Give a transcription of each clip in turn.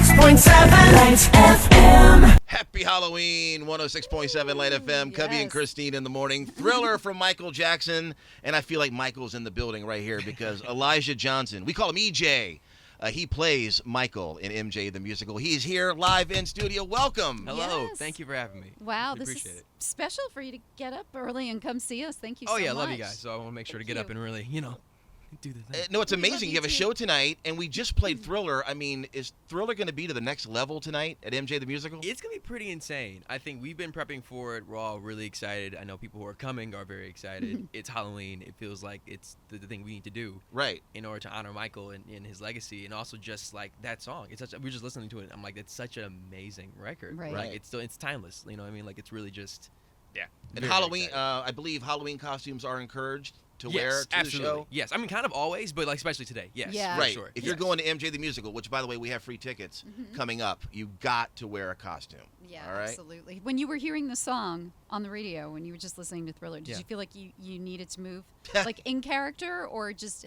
106.7 Lights FM. Happy Halloween, 106.7 Light FM. Yes. Cubby and Christine in the morning. Thriller from Michael Jackson. And I feel like Michael's in the building right here because Elijah Johnson, we call him EJ. He plays Michael in MJ the Musical. He's here live in studio. Welcome. Hello. Yes. Thank you for having me. Wow, We this appreciate is it. special for you to get up early and come see us. Thank you so Oh, much. yeah, I love you guys. So I want to make sure to get up and really, do the thing. No, it's We love amazing. you You have a too. show tonight, and we just played Thriller. I mean, is Thriller going to be to the next level tonight at MJ the Musical? It's going to be pretty insane. I think we've been prepping for it. We're all really excited. I know people who are coming are very excited. It's Halloween. It feels like it's the thing we need to do Right. in order to honor Michael and his legacy, and also just like that song. We're just listening to it. I'm like, it's such an amazing record. Right. Like, Right. it's timeless. You know what I mean? Like, it's really just, yeah. And very Halloween, excited. I believe Halloween costumes are encouraged to Yes, wear to absolutely. the show. Yes, I mean, kind of always, but like especially today. Yes, Yeah. for Right. sure. If you're Yes. going to MJ the Musical, which, by the way, we have free tickets coming up, you got to wear a costume. Yeah, All right? absolutely. When you were hearing the song on the radio, when you were just listening to Thriller, did Yeah. you feel like you needed to move, like in character, or just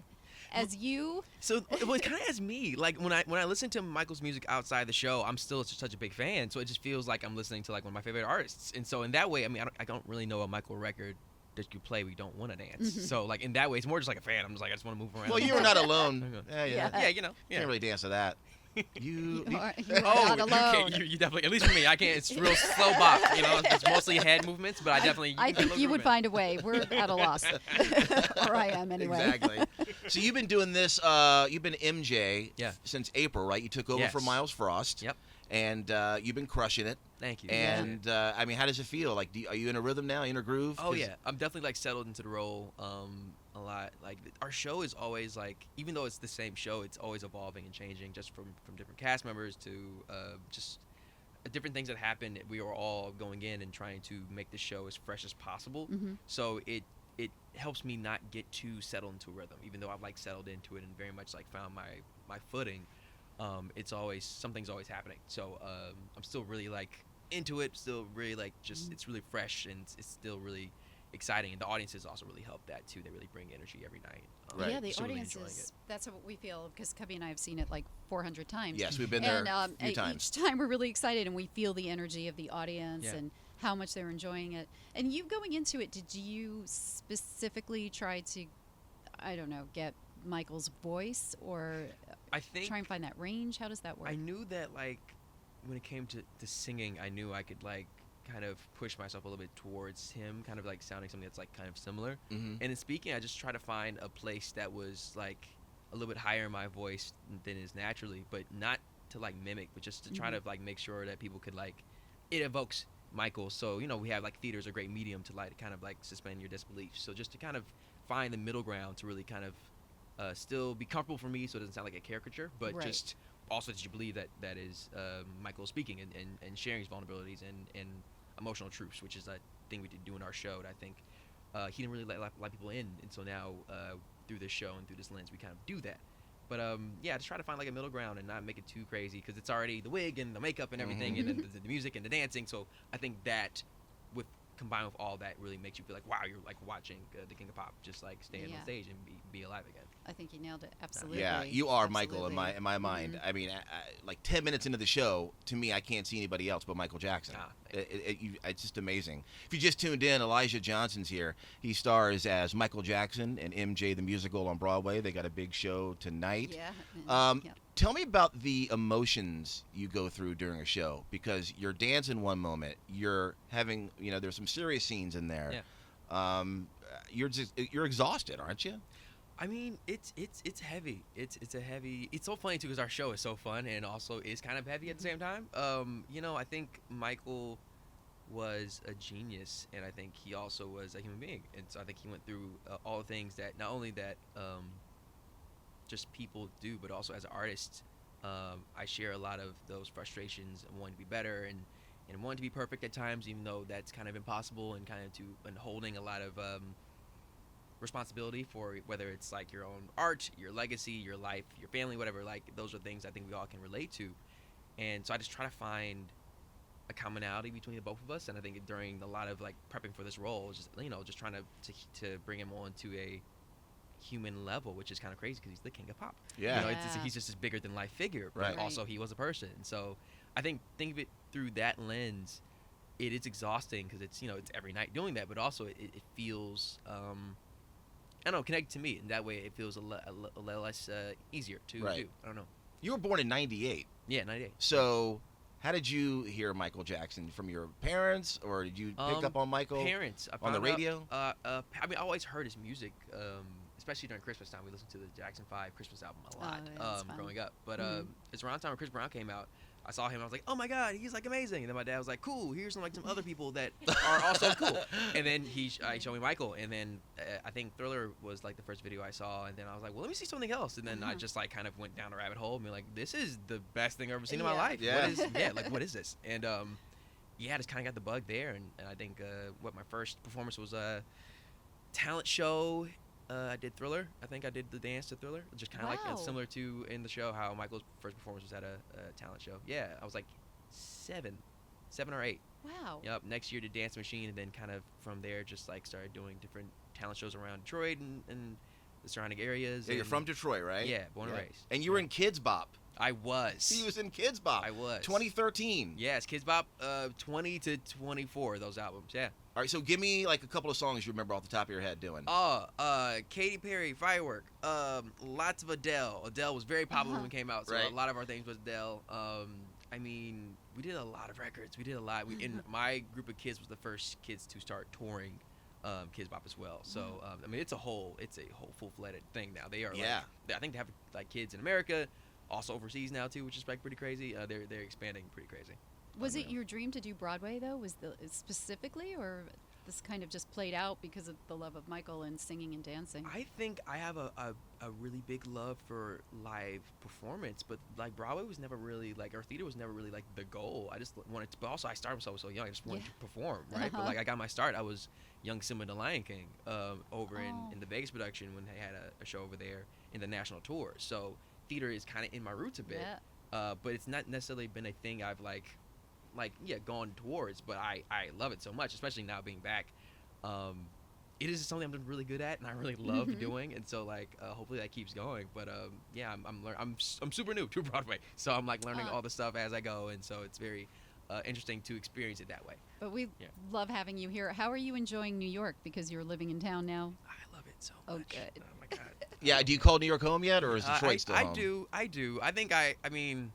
as you? So well, it kind of as me. Like when I listen to Michael's music outside the show, I'm still such a big fan. So it just feels like I'm listening to like one of my favorite artists. And so in that way, I mean, I don't really know a Michael record that you play we don't want to dance. So like in that way, it's more just like a fan. I'm just like I just want to move around. Well, you were not alone. Okay. Yeah. Yeah, Yeah. Yeah. Can't really dance to that. You You are Oh, not alone. you definitely. At least for me, I can't. It's real slow bop. It's mostly head movements, but I definitely. I think love you would movement. find a way. We're at a loss, or I am anyway. Exactly. So you've been doing this. You've been MJ Yeah. since April, right? You took over Yes. from Miles Frost. Yep. And you've been crushing it. Thank you. And I mean, how does it feel? Like, are you in a rhythm now? In a groove? Oh 'Cause- yeah, I'm definitely like settled into the role a lot. Like our show is always like, even though it's the same show, it's always evolving and changing, just from different cast members to just different things that happen. We are all going in and trying to make the show as fresh as possible. So it helps me not get too settled into a rhythm, even though I've like settled into it and very much like found my footing. It's always something's always happening. So I'm still really like into it. Still really like just it's really fresh and it's still really exciting. And the audiences also really help that too. They really bring energy every night. Right. Yeah, the So really audience enjoying is. That's what we feel because Cubby and I have seen it like 400 times. Yes, we've been there And a few times. each time we're really excited and we feel the energy of the audience Yeah. and how much they're enjoying it. And you going into it, did you specifically try to, I don't know, get Michael's voice or I think try and find that range? How does that work? I knew that like when it came to singing, I knew I could like kind of push myself a little bit towards him, kind of like sounding something that's like kind of similar. Mhm. And in speaking, I just try to find a place that was like a little bit higher in my voice than is naturally, but not to like mimic, but just to try to like make sure that people could like it evokes Michael. So we have like theater's a great medium to like kind of like suspend your disbelief. So just to kind of find the middle ground to really kind of still be comfortable for me, so it doesn't sound like a caricature, but Right. just also that you believe that is Michael speaking and sharing his vulnerabilities and emotional truths, which is a thing we did do in our show that I think he didn't really let people in, and so now through this show and through this lens we kind of do that. But yeah, just try to find like a middle ground and not make it too crazy, because it's already the wig and the makeup and everything, and then the music and the dancing. So I think that with combined with all that really makes you feel like, wow, you're like watching the King of Pop just like stand Yeah. on stage and be alive again. I think you nailed it. Absolutely. Yeah, you are Michael in my Absolutely. mind. I mean, like 10 minutes into the show, to me, I can't see anybody else but Michael Jackson. Ah, It's just amazing. If you just tuned in, Elijah Johnson's here. He stars as Michael Jackson in MJ the Musical on Broadway. They got a big show tonight. Yeah. Yeah. Tell me about the emotions you go through during a show, because you're dancing one moment, you're having, there's some serious scenes in there. Yeah. You're exhausted, aren't you? I mean, it's heavy. It's a heavy. It's so funny too, because our show is so fun and also is kind of heavy at the same time. I think Michael was a genius, and I think he also was a human being, and so I think he went through all the things that not only that just people do, but also as an artist, I share a lot of those frustrations and wanting to be better and wanting to be perfect at times, even though that's kind of impossible, and kind of and holding a lot of responsibility for whether it's like your own art, your legacy, your life, your family, whatever. Like those are things I think we all can relate to, and so I just try to find a commonality between the both of us. And I think during a lot of like prepping for this role, just just trying to bring him on to human level, which is kind of crazy because he's the king of pop. Yeah. You know, Yeah. he's just this bigger than life figure, but Right. also he was a person. So I think of it through that lens. It is exhausting because it's it's every night doing that, but also it feels I don't know, connected to me, and that way it feels a little less easier to Right. do. I don't know. You were born in '98. Yeah, 98. So, how did you hear Michael Jackson? From your parents, or did you pick up on Michael Parents I on the found out, radio? I mean, I always heard his music, especially during Christmas time. We listened to the Jackson 5 Christmas album a lot yeah, that's fun. growing up. But Mhm. it's around the time when Chris Brown came out. I saw him. And I was like, "Oh my God, he's like amazing!" And then my dad was like, "Cool, here's some other people that are also cool." And then he showed me Michael. And then I think Thriller was like the first video I saw. And then I was like, "Well, let me see something else." And then I just like kind of went down a rabbit hole and be like, "This is the best thing I've ever seen in my Yeah. life." Yeah. What is this? And yeah, I just kind of got the bug there. And I think what my first performance was a talent show. I did Thriller. I think I did the dance to Thriller, just kind of Wow. like similar to in the show how Michael's first performance was at a talent show. Yeah, I was like seven or eight. Wow. Yep. Next year did Dance Machine, and then kind of from there just like started doing different talent shows around Detroit and the surrounding areas. Yeah, you're and- from Detroit, right? Yeah, born and raised. And you were Yeah. in Kidz Bop. I was. He was in Kidz Bop. I was. 2013. Yes, Kidz Bop, 20 to 24, those albums. Yeah. All right, so give me like a couple of songs you remember off the top of your head doing. Katy Perry, Firework, lots of Adele. Adele was very popular when it came out, so Right. a lot of our things was Adele. I mean, we did a lot of records. We did a lot. In my group of kids was the first kids to start touring Kidz Bop as well. So I mean, it's a whole full-fledged thing now. They are Yeah. I think they have like kids in America, also overseas now too, which is like pretty crazy. They're expanding pretty crazy. Was it your dream to do Broadway though? Was the specifically, or this kind of just played out because of the love of Michael and singing and dancing? I think I have a really big love for live performance, but like Broadway was never really like, or theater was never really like the goal. I just wanted to, but also I started so young. I just wanted to perform, right? But like I got my start. I was young Simba the Lion King over in the Vegas production when they had a show over there in the national tour. So theater is kind of in my roots a bit, but it's not necessarily been a thing I've gone towards, but I love it so much, especially now being back. It is something I'm really good at and I really love doing, and so like hopefully that keeps going. But yeah, I'm super new to Broadway, so I'm like learning all the stuff as I go, and so it's very interesting to experience it that way. But we love having you here. How are you enjoying New York, because you're living in town now? I love it so Oh, much. good. Oh my God. Yeah, do you call New York home yet, or is Detroit still I home? do. I think I mean,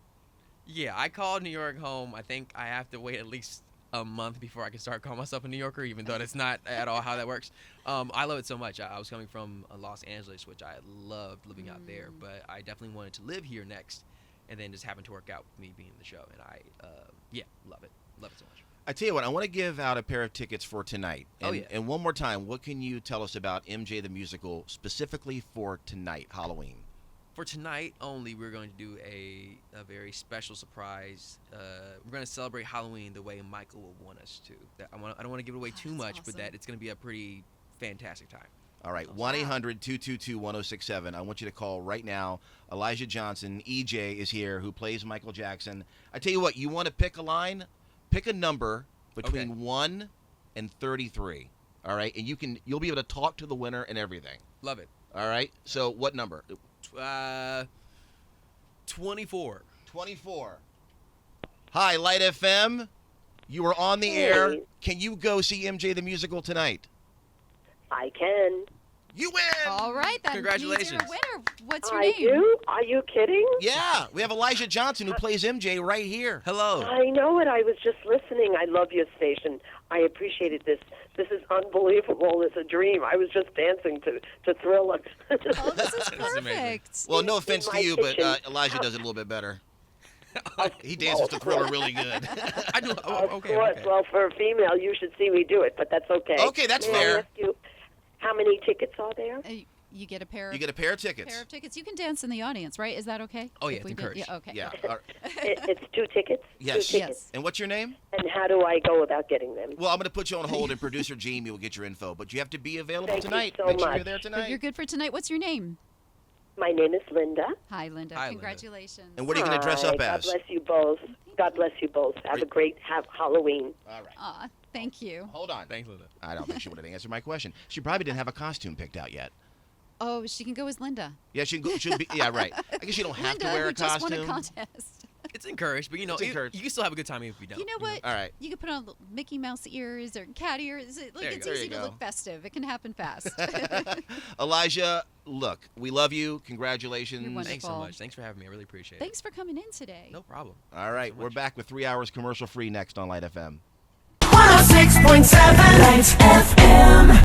yeah, I call New York home. I think I have to wait at least a month before I can start calling myself a New Yorker, even though that's not at all how that works. I love it so much. I was coming from Los Angeles, which I loved living out there, but I definitely wanted to live here next, and then just happened to work out with me being in the show, and I love it so much. I tell you what, I want to give out a pair of tickets for tonight. And, Oh, yeah. And one more time, what can you tell us about MJ the Musical specifically for tonight, Halloween? For tonight only, we're going to do a very special surprise. We're going to celebrate Halloween the way Michael will want us to. I don't want to give it away too That's much, but awesome. it's going to be a pretty fantastic time. All right, 1-800-222-1067. I want you to call right now. Elijah Johnson, EJ, is here, who plays Michael Jackson. I tell you what, you want to pick a line? Pick a number between 1 and 33. All right, and you'll be able to talk to the winner and everything. Love it. All right, so what number? 24. 24. Hi, Light FM. You are on the air. Can you go see MJ the Musical tonight? I can. You win! All right, that Congratulations. means you're a winner. What's your I name? do? Are you kidding? Yeah, we have Elijah Johnson who plays MJ right here. Hello. I know it. I was just listening. I love your station. I appreciated this. This is unbelievable. It's a dream. I was just dancing to Thriller. Oh, this is That's amazing. perfect. Well, no offense In to my you, but kitchen. Elijah does it a little bit better. He dances to Thriller really good. I do. Of Okay. course. Well, for a female, you should see me do it, but that's okay. Okay, that's May I fair. ask you, how many tickets are there? You get a pair. You get a pair of tickets. pair of tickets. You can dance in the audience, right? Is that okay? Oh, yeah, If it's we did- encouraged. Yeah. Okay. Yeah. It's 2 tickets? Yes. 2 tickets. Yes. And what's your name? And how do I go about getting them? Well, I'm going to put you on hold, and producer Jamie will get your info. But you have to be available Thank you tonight. so Make sure you're much. there But tonight. you're good for tonight. What's your name? My name is Linda. Hi, Linda. Hi, Linda. Congratulations. And what are you going to dress up Hi, as? God bless you both. God bless you both. Have a great Halloween. All right. Aw, thank you. Hold on. Thanks, Linda. I don't think she would have answered my question. She probably didn't have a costume picked out yet. Oh, she can go as Linda. Yeah, she should be. Yeah, right. I guess you don't have Linda, to wear a who just won a costume. contest. It's encouraged, but you know, It's encouraged. you can still have a good time even if you don't. You know what? All right. You could put on Mickey Mouse ears or cat ears. There you It's go. easy There you to go. look festive. It can happen fast. Elijah, look, we love you. Congratulations. You're Thanks so Wonderful. much. Thanks for having me. I really appreciate it. Thanks for coming in today. No problem. All right, so we're much. back with 3 hours commercial free next on Light FM. 106.7 Lights FM.